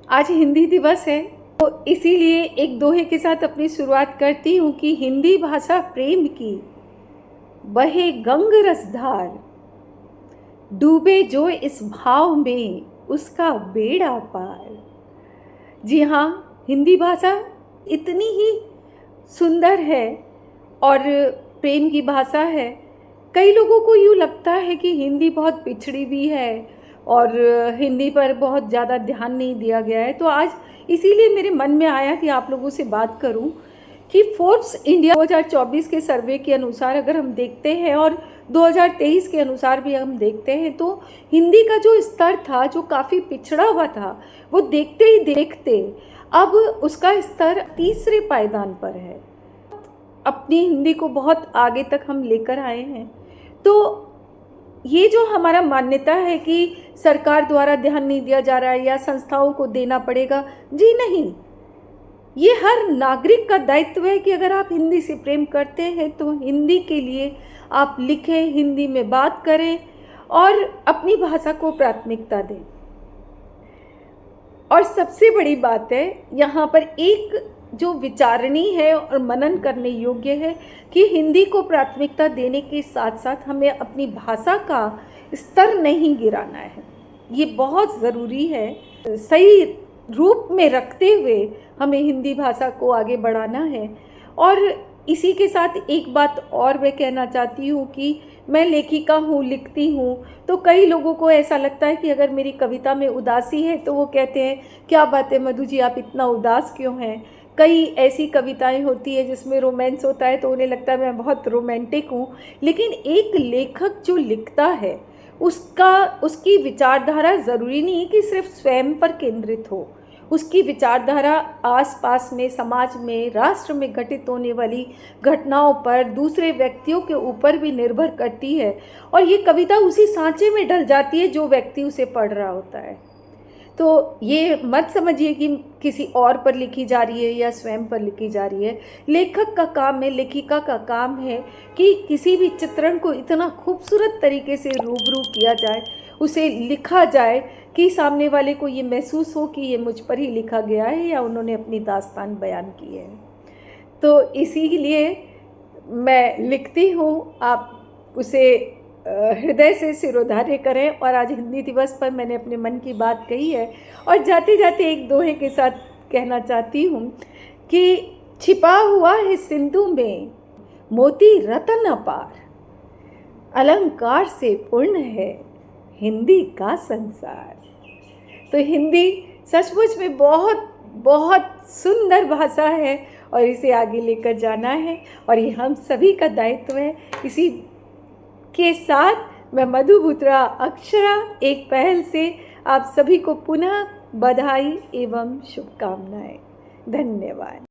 आज हिंदी दिवस है, तो इसीलिए एक दोहे के साथ अपनी शुरुआत करती हूँ कि हिंदी भाषा प्रेम की बहे गंग रसधार, डूबे जो इस भाव में उसका बेड़ा पार। जी हाँ, हिंदी भाषा इतनी ही सुंदर है और प्रेम की भाषा है। कई लोगों को यूँ लगता है कि हिंदी बहुत पिछड़ी हुई है और हिंदी पर बहुत ज़्यादा ध्यान नहीं दिया गया है। तो आज इसीलिए मेरे मन में आया कि आप लोगों से बात करूं कि फोर्ब्स इंडिया 2024 के सर्वे के अनुसार अगर हम देखते हैं और 2023 के अनुसार भी हम देखते हैं तो हिंदी का जो स्तर था, जो काफ़ी पिछड़ा हुआ था, वो देखते ही देखते अब उसका स्तर तीसरे पायदान पर है। अपनी हिंदी को बहुत आगे तक हम लेकर आए हैं। तो ये जो हमारा मान्यता है कि सरकार द्वारा ध्यान नहीं दिया जा रहा है या संस्थाओं को देना पड़ेगा, जी नहीं, ये हर नागरिक का दायित्व है कि अगर आप हिंदी से प्रेम करते हैं तो हिंदी के लिए आप लिखें, हिंदी में बात करें और अपनी भाषा को प्राथमिकता दें। और सबसे बड़ी बात है, यहाँ पर एक जो विचारणीय है और मनन करने योग्य है कि हिंदी को प्राथमिकता देने के साथ साथ हमें अपनी भाषा का स्तर नहीं गिराना है। ये बहुत ज़रूरी है। सही रूप में रखते हुए हमें हिंदी भाषा को आगे बढ़ाना है। और इसी के साथ एक बात और मैं कहना चाहती हूँ कि मैं लेखिका हूँ, लिखती हूँ, तो कई लोगों को ऐसा लगता है कि अगर मेरी कविता में उदासी है तो वो कहते हैं क्या बात है मधु जी, आप इतना उदास क्यों हैं। कई ऐसी कविताएं होती है जिसमें रोमांस होता है तो उन्हें लगता है मैं बहुत रोमांटिक हूँ। लेकिन एक लेखक जो लिखता है उसकी विचारधारा ज़रूरी नहीं है कि सिर्फ स्वयं पर केंद्रित हो। उसकी विचारधारा आसपास में, समाज में, राष्ट्र में घटित होने वाली घटनाओं पर, दूसरे व्यक्तियों के ऊपर भी निर्भर करती है और ये कविता उसी सांचे में ढल जाती है जो व्यक्ति उसे पढ़ रहा होता है। तो ये मत समझिए कि किसी और पर लिखी जा रही है या स्वयं पर लिखी जा रही है। लेखक का काम है, लेखिका का काम है कि किसी भी चित्रण को इतना खूबसूरत तरीके से रूबरू किया जाए, उसे लिखा जाए कि सामने वाले को ये महसूस हो कि ये मुझ पर ही लिखा गया है या उन्होंने अपनी दास्तान बयान की है। तो इसीलिए मैं लिखती हूँ, आप उसे हृदय से सिरोधार्य करें। और आज हिंदी दिवस पर मैंने अपने मन की बात कही है और जाते जाते एक दोहे के साथ कहना चाहती हूँ कि छिपा हुआ है सिंधु में मोती रतन अपार, अलंकार से पूर्ण है हिंदी का संसार। तो हिंदी सचमुच में बहुत बहुत सुंदर भाषा है और इसे आगे लेकर जाना है और ये हम सभी का दायित्व है। इसी के साथ मैं मधुबूत्रा अक्षरा एक पहल से आप सभी को पुनः बधाई एवं शुभकामनाएं। धन्यवाद।